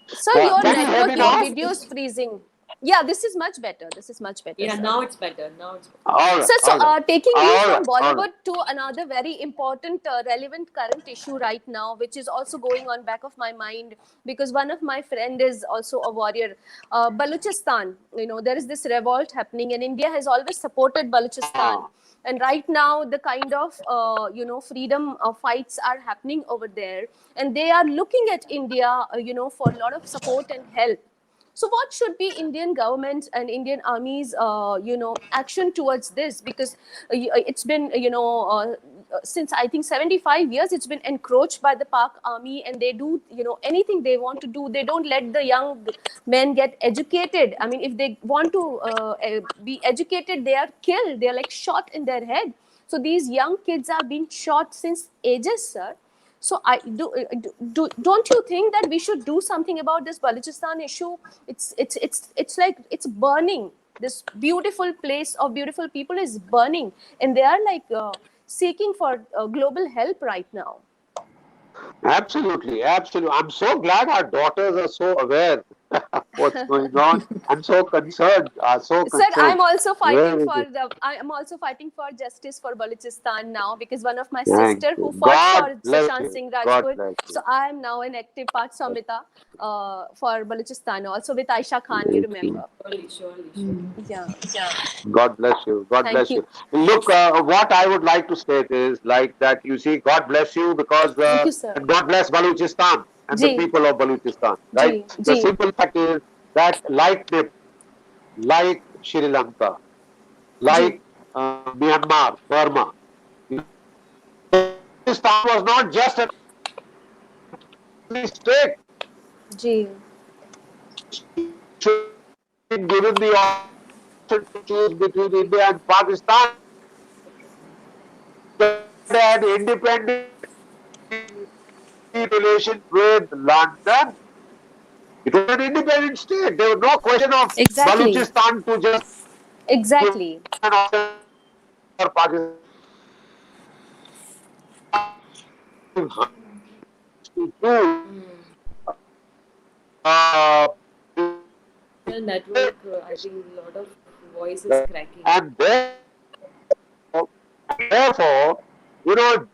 Sir, your Can you hear network, me your now? video is freezing. Yeah, this is much better. This is much better, Yeah, sir. now it's better. Now it's better. All right, Sir, so all right, taking you all from right, all right. Bollywood to another very important, relevant current issue right now, which is also going on back of my mind because one of my friend is also a warrior. Balochistan, there is this revolt happening, and India has always supported Balochistan. Ah, And right now, the kind of freedom fights are happening over there, and they are looking at India, for a lot of support and help. So, what should be Indian government and Indian army's, action towards this? Because it's been, since I think 75 years, it's been encroached by the Pak army, and they do, anything they want to do. They don't let the young men get educated. I mean, if they want to be educated, they are killed. They are like shot in their head. So these young kids are being shot since ages, sir. So I don't you think that we should do something about this Balochistan issue? It's like it's burning. This beautiful place of beautiful people is burning, and they are like seeking for global help right now. absolutely, absolutely. I'm so glad our daughters are so aware what's going on and so concerned, are so Sir, concerned. Very good. I am also fighting for justice for Balochistan now because one of my Thank sister who you. fought for God bless Sushant you. Singh God Rajput. bless So you. I am now an active part Saumyata for Balochistan, also with Aisha Khan, you Thank you. remember. Surely, surely, surely. Yeah. God bless you. God Thank bless you. you. Look, what I would like to state is like that. You see, God bless you because Thank you, sir. and God bless Balochistan and the Ji, people of Balochistan. Right. ji, The ji. simple fact is that like Nepal, like Sri Lanka, Ji, like Myanmar, Burma, Balochistan was not just a state. ji. Should be given the option to choose between India and Pakistan. An independent relation with London. It was an independent state. There was no question of Exactly. Balochistan to just give Exactly. an option for Pakistan to do. Uh, The network, I think a lot of voice is cracking. and therefore, you know,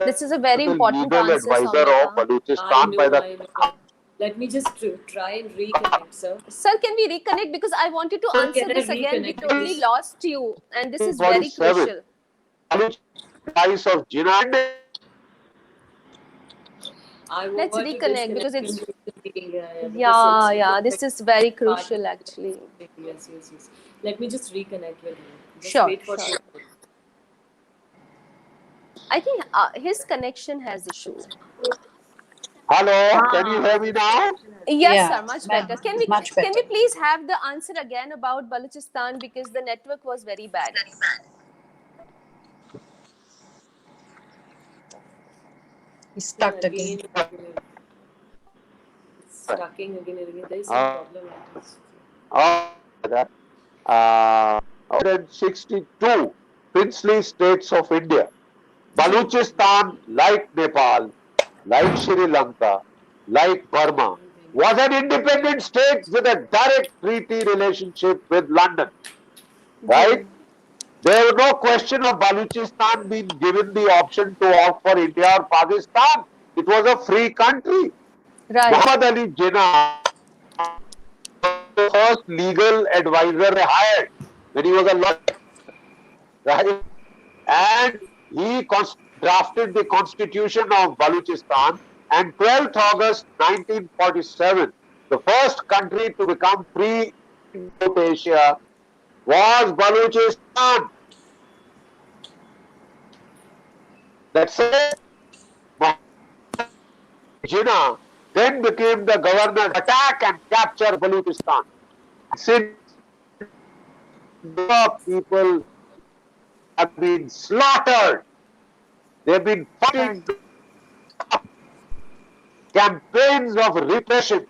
This is a very the important legal answer, advisor of Saumyata. Balochistan by the I know. But let me just try and reconnect, sir. Sir, can we reconnect? Because I wanted to Sir, answer can I this again. We reconnect? totally Because lost you, and this is very 1947. crucial. Price of Jinnah. I Let's want to reconnect disconnect because and it's because yeah, it's yeah. affecting This is very part of crucial, actually. yes, yes, yes. Let me just reconnect with him. Just Sure, wait for sure. 2 minutes. I think his connection has issue. Hello, can you hear me now? Yes, Yeah, sir. Much better. much Can we better. please have the answer again about Balochistan because the network was very bad. He's Then stuck again, again. it's stucking again and again. There is some Uh, problem with this. that 162 princely states of India. Ji, Balochistan, like Nepal, like Sri Lanka, like Burma, was an independent state with a direct treaty relationship with London. Right? ji. There was no question of Balochistan being given the option to opt for India or Pakistan. It was a free country. Right. Muhammad Ali Jinnah the first legal advisor they hired when he was a lawyer, right? And he drafted the constitution of Baluchistan. And 12th August 1947, the first country to become free in South Asia was Baluchistan. That same Jinnah then became the governor, attack and capture Baluchistan. Since the people have been slaughtered, they've been fighting Right. campaigns of repression,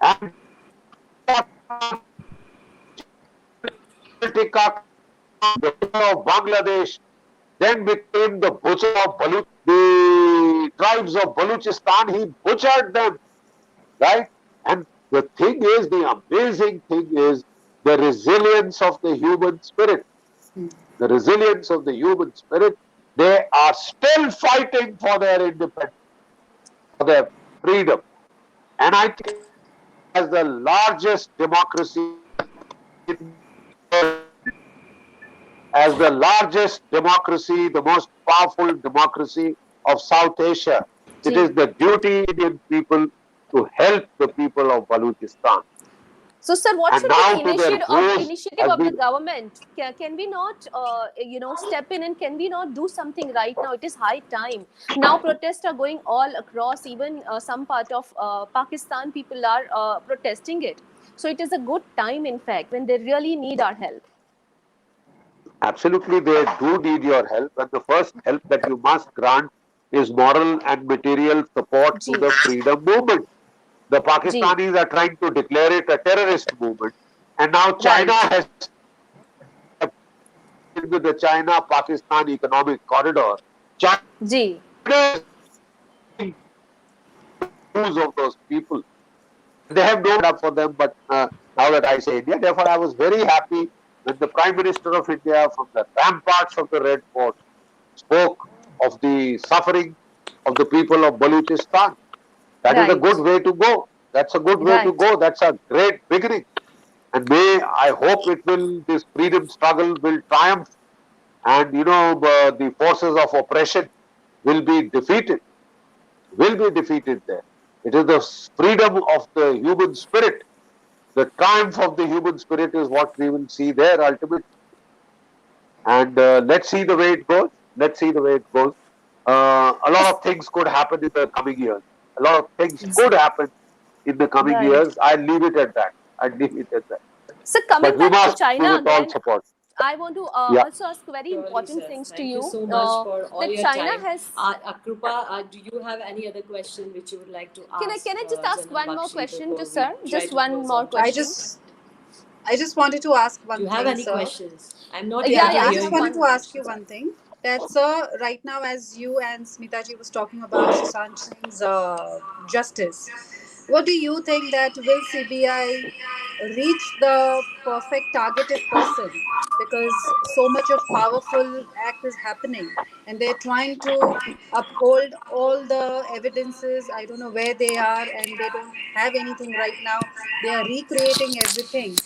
and the of Bangladesh then became the butcher of Baluch. The tribes of Baluchistan, he butchered them, right? And the thing is, the amazing thing is the resilience of the human spirit. The resilience of the human spirit. They are still fighting for their independence, for their freedom. And I think as the largest democracy in the world, as the largest democracy, the most powerful democracy of South Asia, it Ji. is the duty of Indian people to help the people of Baluchistan. So, sir, what And should be now the to their woes initiative has of the been government? Can we not, step in, and can we not do something right now? It is high time. Now protests are going all across. Even some part of Pakistan people are protesting it. So it is a good time, in fact, when they really need our help. absolutely, they do need your help. And the first help that you must grant is moral and material support to Ji, the freedom movement. The ji, Pakistanis are trying to declare it a terrorist movement. And now China right, has with the China Pakistan economic corridor. China ji, is views of those people. They have no up for them, but now that I say India, therefore I was very happy when the Prime Minister of India from the ramparts of the Red Fort spoke of the suffering of the people of Baluchistan. That is a good right, way to go. That's a good way to right, go. That's a great beginning. And may I hope it will, this freedom struggle will triumph, and the forces of oppression will be defeated, there. It is the freedom of the human spirit, the triumph of the human spirit is what we will see there ultimately. And let's see the way it goes. Let's see the way it goes. A lot of things could happen in the coming years. A lot of things could happen in the coming right. years. I'll leave it at that. I'll leave it at that. So coming But we back to must, China with all again, support. I want to Yeah. also ask very Surely, important sir. things to Thank you you. so much for all That your China time. has. Akrupa, do you have any other question which you would like to ask Can I just ask General one more Bakshi question to before we sir? try Just to one close more on I time? question. just I just wanted to ask Do you one have thing, any sir. questions? I'm not able Yeah, to Yeah, I yeah. hear just you. wanted One to ask you one thing. That, sir, right now, as you and Smitaji was talking about Sushant Singh's justice, what do you think that will CBI reach the perfect targeted person? Because so much of powerful act is happening, and they're trying to uphold all the evidences. I don't know where they are, and they don't have anything right now. They are recreating everything.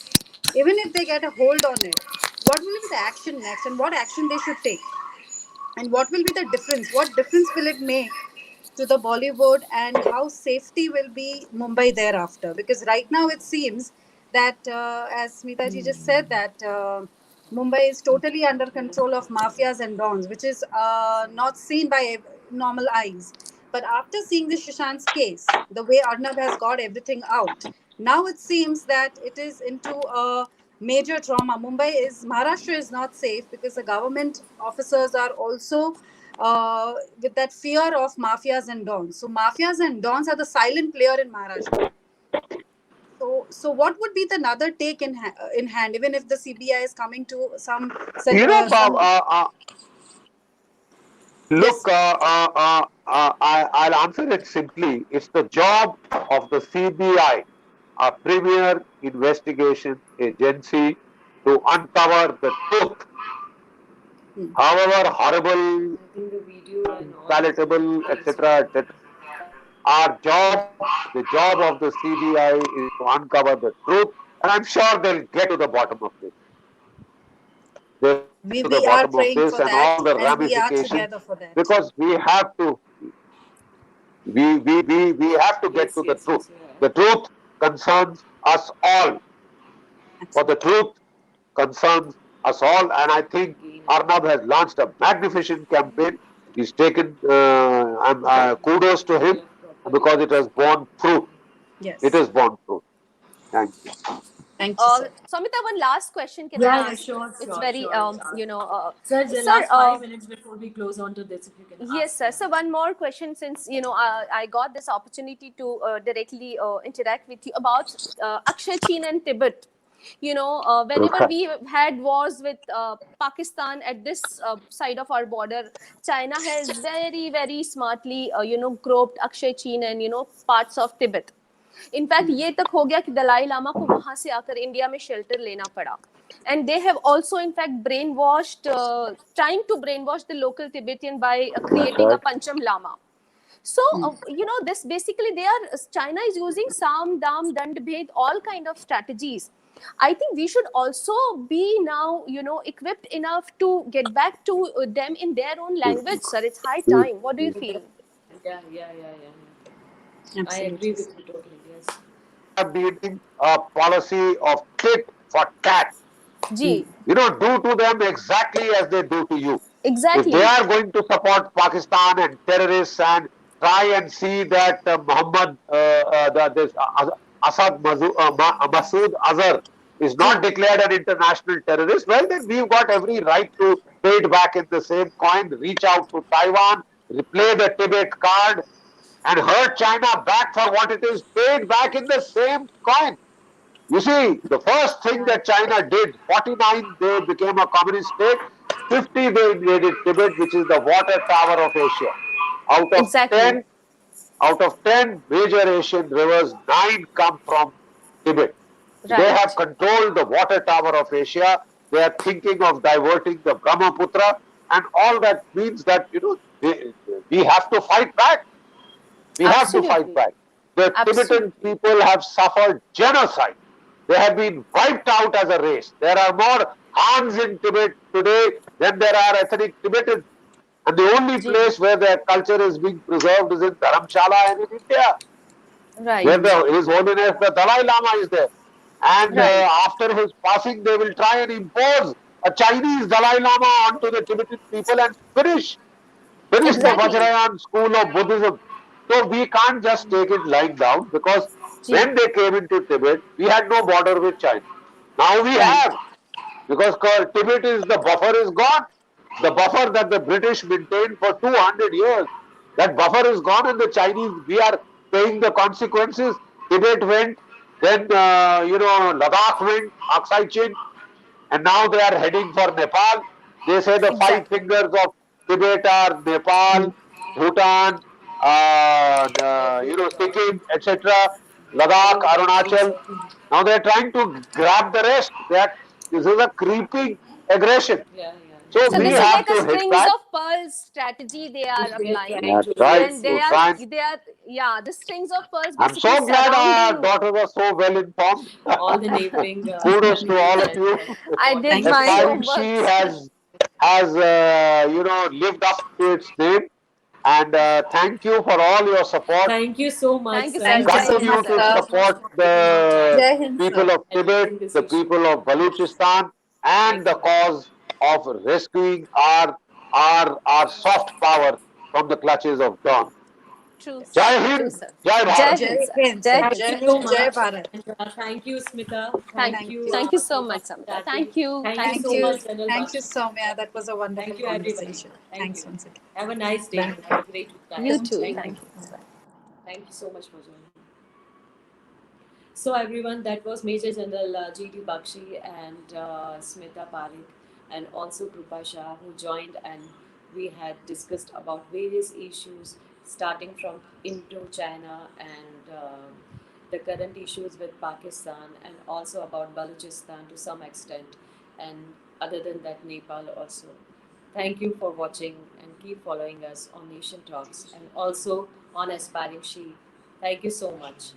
Even if they get a hold on it, what will be the action next, and what action they should take, and what will be the difference, what difference will it make to the Bollywood, and how safety will be Mumbai thereafter? Because right now it seems that, as Smitaji just said, that Mumbai is totally under control of mafias and dons, which is not seen by normal eyes. But after seeing the Shashank's case, the way Arnab has got everything out, now it seems that it is into a major trauma. Maharashtra is not safe because the government officers are also with that fear of mafias and dons. So mafias and dons are the silent player in Maharashtra. So what would be the another take in hand, even if the CBI is coming to some Look, yes. I'll answer it simply. It's the job of the CBI, a premier investigation agency, to uncover the truth, Hmm. however horrible, I think the video and audio palatable, is etc., etc. Our job, the job of the CBI is to uncover the truth, and I'm sure they'll get to the bottom of this. They'll get to the We bottom are of praying this for and all that, the and we are ramifications, together for that. because we have to get Yes, to the yes, truth. yes, The yeah. truth concerns us all. For the Absolutely. truth concerns us all, and I think Again and Arnab has launched a magnificent campaign. He's taken kudos to him level of proper because it has borne fruit. It Yes. has borne fruit. Thank you. Thank you, sir. Samita, one last question can I yeah, yeah, ask? sure, It's sure, very, sure. Sir, the sir, last 5 minutes before we close on to this, if you can yes, ask, sir. yeah. So one more question, since I got this opportunity to directly interact with you about Akshay Chin and Tibet. Whenever Right. we had wars with Pakistan at this side of our border, China has very, very smartly, groped Akshay Chin and parts of Tibet. In fact ये तक हो गया कि दलाई लामा को वहां से आकर India में शेल्टर लेना पड़ा. And they have also in fact brainwashed, trying to brainwash the local Tibetan by That's creating a right. Pancham Lama. So this basically, they are, China is using Sam, Dam, Dand, Bhed, all kind of strategies. I think we should also be now equipped enough to get back to them in their own language, sir. It's high We, time. What do you feel? Yeah, yeah, yeah, yeah, yeah. I agree Absolutely, with sir. you totally. Yes. we are beating a policy of tit for tat. Ji, Do to them exactly as they do to you. If they exactly. are going to support Pakistan and terrorists and try and see that Muhammad, this Assad Masood Azhar is not Ji, declared an international terrorist, well, then we've got every right to pay it back in the same coin, reach out to Taiwan, replay the Tibet card, and hurt China back for what it is, paid back in the same coin. You see, the first thing that China did, 49, they became a communist state. 50, they invaded Tibet, which is the water tower of Asia. Out of exactly. 10, out of 10 major Asian rivers, 9 come from Tibet. They have Right. controlled the water tower of Asia. They are thinking of diverting the Brahmaputra, and all that means that, we have to fight back. We have to fight Absolutely. back. The Tibetan Absolutely. people have suffered genocide. They have been wiped out as a race. There are more Hans in Tibet today than there are ethnic Tibetans. And the only Ji. place where their culture is being preserved is in Dharamshala and in India, where Right. His Holiness the Dalai Lama is there. And Right. after his passing, they will try and impose a Chinese Dalai Lama onto the Tibetan people and finish the Exactly. Vajrayana school of Buddhism. So we can't just take it lying down, because Ji. when they came into Tibet, we had no border with China. Now we Right. have, because Tibet is, the buffer is gone. The buffer that the British maintained for 200 years, that buffer is gone, and the Chinese, we are paying the consequences. Tibet went, then Ladakh went, Aksai Chin, and now they are heading for Nepal. They say the five Exactly. fingers of Tibet are Nepal, Bhutan, Sikkim, etc., Ladakh, Following that Arunachal. also. Now they are trying to grab the rest. This is a creeping aggression. Yeah, yeah, So So yeah. we this is have like a to hit strings back. of pearls strategy they are Which they are applying, trying That's to do. right. and Yes, they To yes. are try and, they are yeah, the strings of pearls I'm basically so glad our surrounding. daughters are so well informed. All the neighboring Kudos to countries all of and you. I what did Thank you, my sir. Aspiring She homeworks. has lived up to its name. And thank you for all your support. thank you so much, Thank you, sir. sir. Thank you so Thank you, much, Continue to sir. sir. support For taking out the time Jai Hind, sir. people of and Tibet, raising this the issue. people of Baluchistan, and Thank the you. cause of rescuing our soft power from the clutches of dawn. True, Jai sir. True, Hind, sir. Jai Jai Bharat. Hind, Jai sir. Hind, Jai sir. Hind, Thank you Jai sir. so Hind, Jai much. Bharat. And thank you, Smita. Thank, Thank Thank you, you. thank you so Samita, much, for Samita. chatting. Thank you, Thank you thank Thank so you. much, you. General Thank you, Bakshi. Soumya. That was a Thank wonderful you, everybody. conversation. Thank Thanks you. once again. Have a nice day. Bye. Have a great You time. Same to too. you. Thank you. Thank you. Bye. Thank you so much for joining. So everyone, that was Major General G.D. Bakshi and Smita Parekh, and also Krupa Shah, who joined, and we had discussed about various issues starting from Indo-China and the current issues with Pakistan, and also about Balochistan to some extent, and other than that Nepal also. Thank you for watching and keep following us on Nation Talks and also on Aspiring She. Thank you so much.